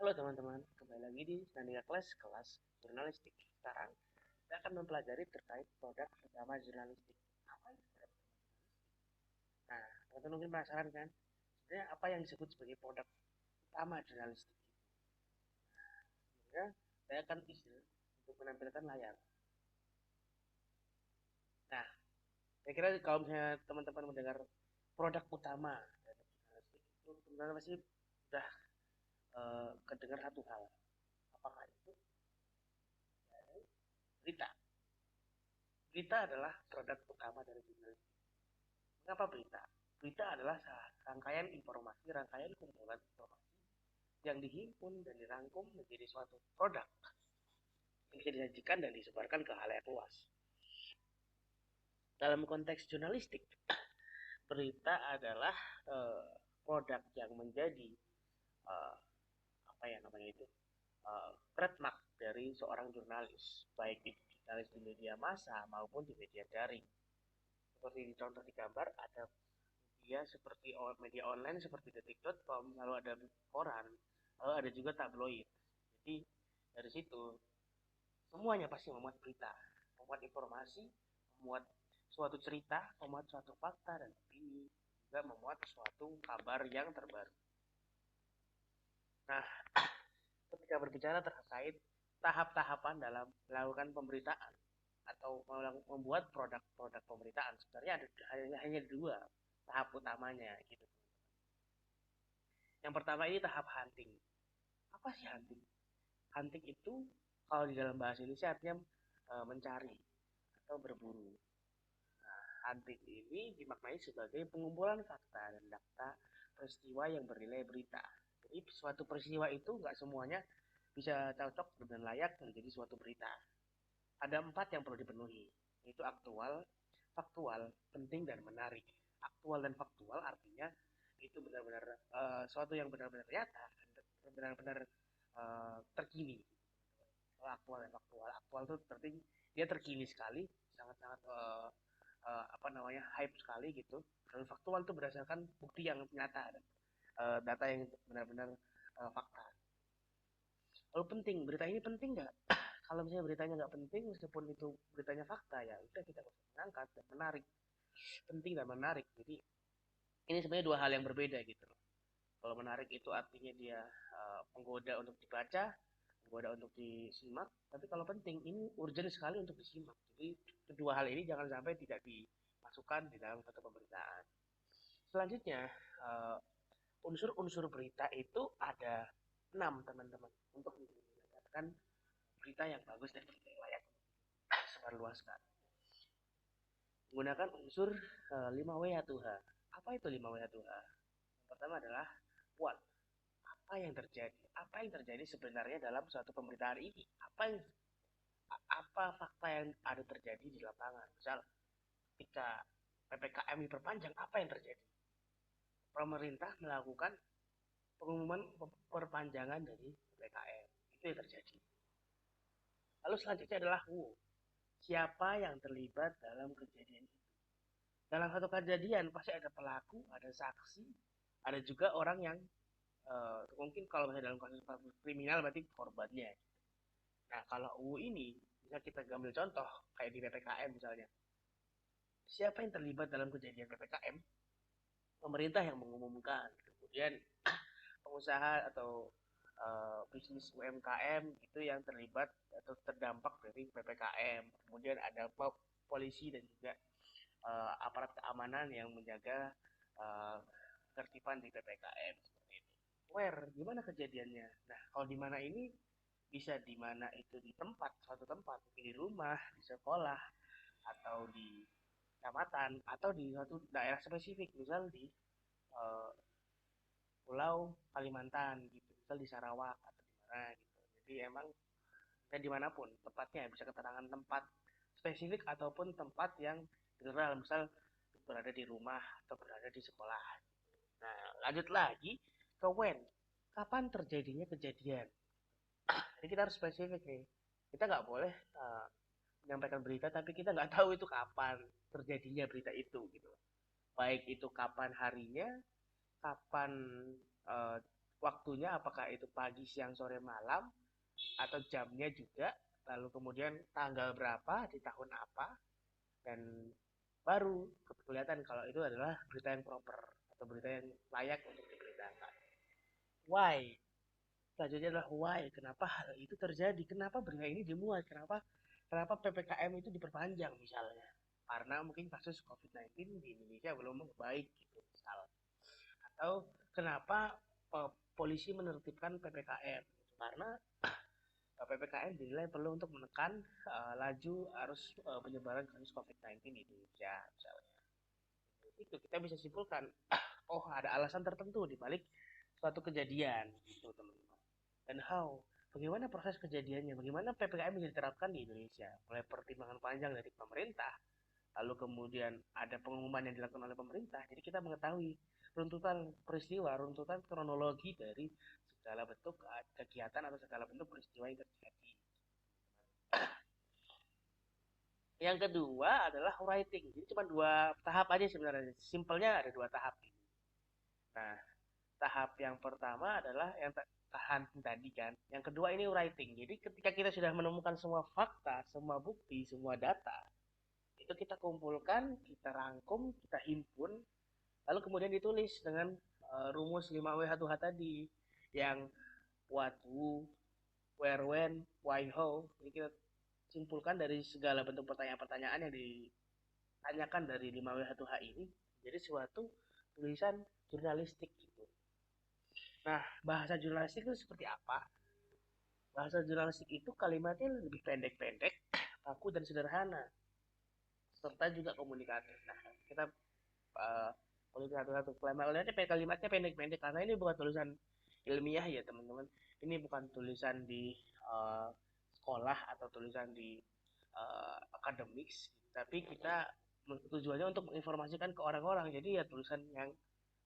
Halo teman-teman, kembali lagi di Senandika kelas jurnalistik. Sekarang kita akan mempelajari terkait produk utama jurnalistik. Apa itu produk utama jurnalistik? Nah, teman-teman mungkin penasaran kan? Sebenarnya apa yang disebut sebagai produk utama jurnalistik? Sebenarnya saya akan isi untuk menampilkan layar. Nah, saya kira kalau misalnya teman-teman mendengar produk utama dari jurnalistik itu teman-teman pasti sudah kedengar satu hal. Apakah itu berita? Berita adalah produk utama dari jurnalistik. Mengapa berita? Berita adalah rangkaian informasi, rangkaian kumpulan informasi yang dihimpun dan dirangkum menjadi suatu produk yang bisa disajikan dan disebarkan ke halayak luas. Dalam konteks jurnalistik, berita adalah produk yang menjadi eh, apa ya namanya itu trademark dari seorang jurnalis, baik itu jurnalis di media massa maupun di media daring. Seperti di contoh di gambar ada media seperti media online seperti detik.com, lalu ada koran, lalu ada juga tabloid. Jadi dari situ semuanya pasti memuat berita, memuat informasi, memuat suatu cerita, memuat suatu fakta dan opini, juga memuat suatu kabar yang terbaru. Nah, ketika berbicara terkait tahap-tahapan dalam melakukan pemberitaan atau membuat produk-produk pemberitaan, sebenarnya ada hanya dua tahap utamanya gitu. Yang pertama ini tahap hunting. Apa sih hunting? Hunting itu kalau di dalam bahasa Indonesia artinya mencari atau berburu. Nah, hunting ini dimaknai sebagai pengumpulan fakta dan data peristiwa yang bernilai berita. Jadi suatu peristiwa itu nggak semuanya bisa cocok dan layak menjadi suatu berita. Ada 4 yang perlu dipenuhi, yaitu aktual, faktual, penting, dan menarik. Aktual dan faktual artinya itu benar-benar suatu yang benar-benar nyata, benar-benar terkini. Aktual dan faktual. Aktual itu berarti dia terkini sekali, sangat-sangat apa namanya hype sekali gitu. Dan faktual itu berdasarkan bukti yang nyata dan data yang benar-benar fakta. Lalu penting, berita ini penting nggak? Kalau misalnya beritanya nggak penting, meskipun itu beritanya fakta, ya udah kita bisa mengangkat dan menarik. Penting dan menarik. Jadi ini sebenarnya dua hal yang berbeda gitu. Kalau menarik itu artinya dia menggoda untuk dibaca, menggoda untuk disimak. Tapi kalau penting, ini urgent sekali untuk disimak. Jadi kedua hal ini jangan sampai tidak dimasukkan di dalam satu pemberitaan. Selanjutnya, unsur-unsur berita itu ada 6 teman-teman untuk mendapatkan berita yang bagus dan berita yang layak sebarluaskan. Menggunakan unsur 5W H2H. Apa itu 5W H2H? Yang pertama adalah what. Apa yang terjadi? Apa yang terjadi sebenarnya dalam suatu pemberitaan ini? Apa fakta yang ada terjadi di lapangan? Misal ketika PPKM diperpanjang, apa yang terjadi? Pemerintah melakukan pengumuman perpanjangan dari PPKM. Itu yang terjadi. Lalu selanjutnya adalah who. Siapa yang terlibat dalam kejadian itu? Dalam satu kejadian pasti ada pelaku, ada saksi, ada juga orang yang mungkin kalau misalnya dalam kasus kriminal berarti korbannya. Nah kalau UU ini bisa kita ambil contoh kayak di PPKM misalnya. Siapa yang terlibat dalam kejadian PPKM? Pemerintah yang mengumumkan. Kemudian pengusaha atau bisnis UMKM itu yang terlibat atau terdampak dari PPKM. Kemudian ada polisi dan juga aparat keamanan yang menjaga uh, ketertiban di PPKM seperti itu. Where, gimana kejadiannya? Nah, kalau di mana ini bisa di mana itu di tempat, suatu tempat, mungkin di rumah, di sekolah, atau di kecamatan, atau di suatu daerah spesifik, misal di uh, Pulau Kalimantan gitu, misal di Sarawak atau di mana gitu. Jadi emang dan dimanapun tempatnya bisa keterangan tempat spesifik ataupun tempat yang general, misal berada di rumah atau berada di sekolah. Nah, lanjut lagi ke when. Kapan terjadinya kejadian? Jadi kita harus spesifik nih. Kita nggak boleh menyampaikan berita tapi kita nggak tahu itu kapan terjadinya berita itu gitu. Baik itu kapan harinya, kapan uh, waktunya apakah itu pagi, siang, sore, malam, atau jamnya juga, lalu kemudian tanggal berapa di tahun apa, dan baru kelihatan kalau itu adalah berita yang proper atau berita yang layak untuk diberitakan. Why? Selanjutnya adalah why, kenapa hal itu terjadi, kenapa berita ini dimuat, kenapa kenapa PPKM itu diperpanjang misalnya, karena mungkin kasus COVID-19 di Indonesia belum baik gitu misal, atau kenapa polisi menertibkan PPKM karena PPKM dinilai perlu untuk menekan laju arus penyebaran kasus COVID-19 di Indonesia misalnya. Itu kita bisa simpulkan, oh ada alasan tertentu di balik suatu kejadian gitu teman-teman. Dan how, bagaimana proses kejadiannya, bagaimana PPKM bisa diterapkan di Indonesia, mulai pertimbangan panjang dari pemerintah, lalu kemudian ada pengumuman yang dilakukan oleh pemerintah, jadi kita mengetahui runtutan peristiwa, runtutan kronologi dari segala bentuk kegiatan atau segala bentuk peristiwa yang terjadi. Yang kedua adalah writing, jadi cuma dua tahap aja sebenarnya, simpelnya ada dua tahap. Nah, tahap yang pertama adalah yang tahan tadi kan. Yang kedua ini writing. Jadi ketika kita sudah menemukan semua fakta, semua bukti, semua data, itu kita kumpulkan, kita rangkum, kita himpun, lalu kemudian ditulis dengan rumus 5W1H tadi yang what, who, where, when, why, how. Jadi kita simpulkan dari segala bentuk pertanyaan-pertanyaan yang ditanyakan dari 5W1H ini jadi suatu tulisan jurnalistik gitu. Nah, bahasa jurnalistik itu seperti apa? Bahasa jurnalistik itu kalimatnya lebih pendek-pendek, kaku dan sederhana, serta juga komunikatif. Nah, kita uh, satu-satu kalimatnya pendek-pendek karena ini bukan tulisan ilmiah ya teman-teman. Ini bukan tulisan di uh, sekolah atau tulisan di akademik, tapi kita tujuannya untuk menginformasikan ke orang-orang. Jadi ya tulisan yang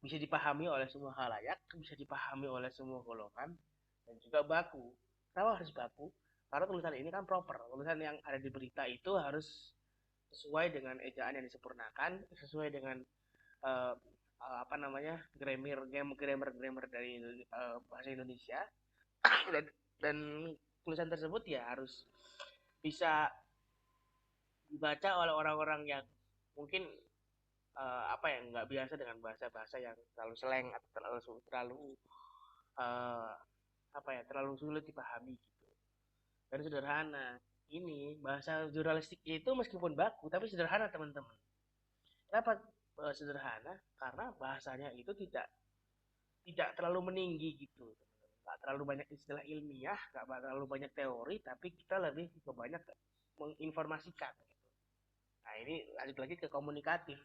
bisa dipahami oleh semua halayak, bisa dipahami oleh semua golongan, dan juga baku. Kenapa harus baku? Karena tulisan ini kan proper. Tulisan yang ada di berita itu harus sesuai dengan ejaan yang disempurnakan, sesuai dengan uh, apa namanya grammar dari bahasa Indonesia, dan tulisan tersebut ya harus bisa dibaca oleh orang-orang yang mungkin apa ya nggak biasa dengan bahasa-bahasa yang terlalu slang atau terlalu uh, apa ya terlalu sulit dipahami gitu, dan sederhana. Ini bahasa jurnalistik itu meskipun baku tapi sederhana teman-teman. Kenapa sederhana? Karena bahasanya itu tidak terlalu meninggi gitu, nggak terlalu banyak istilah ilmiah, nggak terlalu banyak teori, tapi kita lebih ke banyak menginformasikan gitu. Nah ini lanjut lagi ke komunikatif,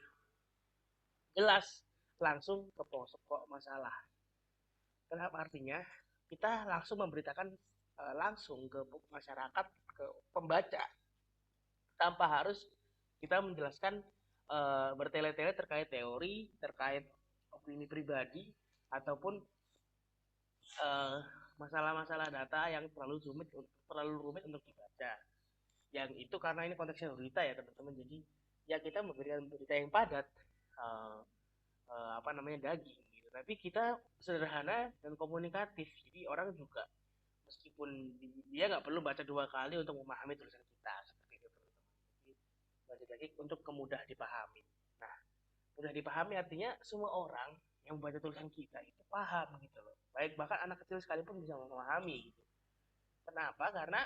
jelas, langsung ke pokok masalah. Kenapa artinya kita langsung memberitakan langsung ke masyarakat, ke pembaca, tanpa harus kita menjelaskan bertele-tele terkait teori, terkait opini pribadi, ataupun eh, masalah-masalah data yang terlalu rumit untuk dibaca. Yang itu karena ini konteksnya berita ya teman-teman. Jadi ya kita memberikan berita yang padat, uh, apa namanya daging gitu. Tapi kita sederhana dan komunikatif. Jadi orang juga meskipun dia nggak perlu baca dua kali untuk memahami tulisan kita seperti itu teman-teman. Jadi baca lagi untuk kemudah dipahami. Nah, mudah dipahami artinya semua orang yang membaca tulisan kita itu paham gitu loh. Baik bahkan anak kecil sekalipun bisa memahami gitu. Kenapa? Karena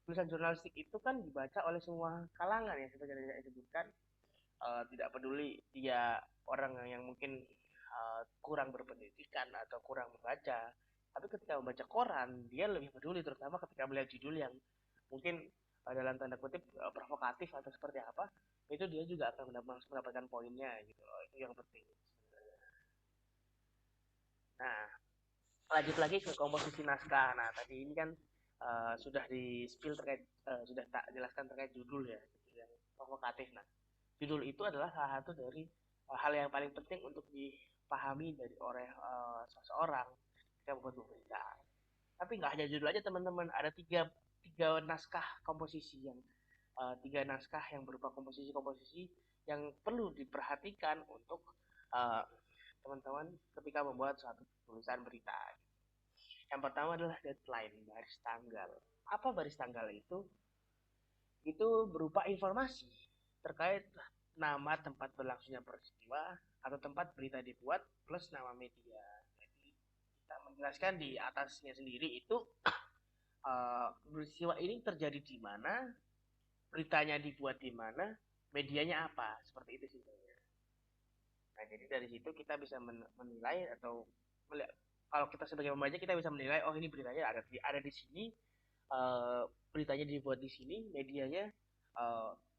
tulisan jurnalistik itu kan dibaca oleh semua kalangan ya seperti yang saya sebutkan. Tidak peduli dia orang yang mungkin kurang berpendidikan atau kurang membaca, tapi ketika membaca koran dia lebih peduli, terutama ketika melihat judul yang mungkin dalam tanda kutip provokatif atau seperti apa, itu dia juga akan mendapatkan poinnya gitu loh. Itu yang penting. Nah, lanjut lagi ke komposisi naskah. Nah, tadi ini kan sudah di spill terkait sudah tak jelaskan terkait judul ya, yang provokatif. Nah, judul itu adalah salah satu dari hal yang paling penting untuk dipahami dari oleh seseorang ketika membuat berita. Tapi nggak hanya judul aja teman-teman, ada tiga naskah komposisi yang tiga naskah yang berupa komposisi-komposisi yang perlu diperhatikan untuk uh, teman-teman ketika membuat suatu tulisan berita. Yang pertama adalah deadline, baris tanggal. Apa baris tanggal itu? Itu berupa informasi terkait nama tempat berlangsungnya peristiwa atau tempat berita dibuat plus nama media. Jadi kita menjelaskan di atasnya sendiri itu peristiwa ini terjadi di mana, beritanya dibuat di mana, medianya apa, seperti itu simpelnya. Nah, jadi dari situ kita bisa menilai atau kalau kita sebagai pembaca kita bisa menilai oh ini beritanya ada di sini, beritanya dibuat di sini, medianya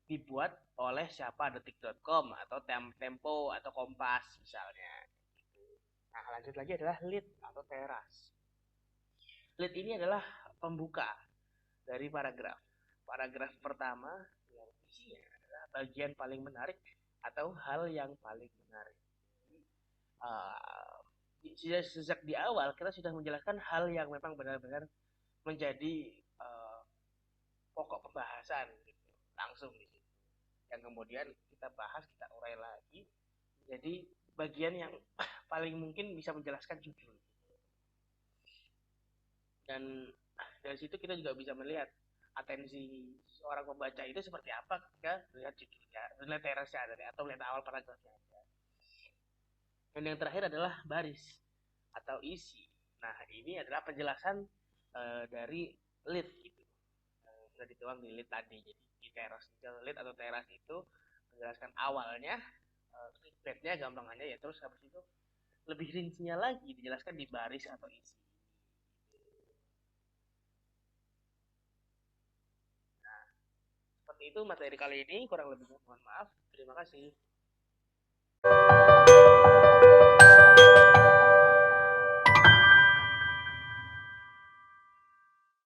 dibuat oleh siapa, detik.com atau Tempo atau Kompas misalnya. Nah, lanjut lagi adalah lead atau teras. Lead ini adalah pembuka dari paragraf. Paragraf pertama yang isinya adalah bagian paling menarik atau hal yang paling menarik. Uh, sejak di awal kita sudah menjelaskan hal yang memang benar-benar menjadi pokok pembahasan gitu, langsung di situ. Yang kemudian kita bahas, kita urai lagi jadi bagian yang paling mungkin bisa menjelaskan judul. Dan dari situ kita juga bisa melihat atensi seorang pembaca itu seperti apa ketika melihat judulnya, melihat terasnya ada atau melihat awal paragrafnya ada. Dan yang terakhir adalah baris atau isi. Nah, ini adalah penjelasan dari lead gitu. Sudah dituang di lead tadi. Jadi di teras, lead atau teras itu menjelaskan awalnya, clickbaitnya gampangannya ya, terus habis itu lebih rincinya lagi dijelaskan di baris atau isi. Nah, seperti itu materi kali ini, kurang lebih mohon maaf. Terima kasih.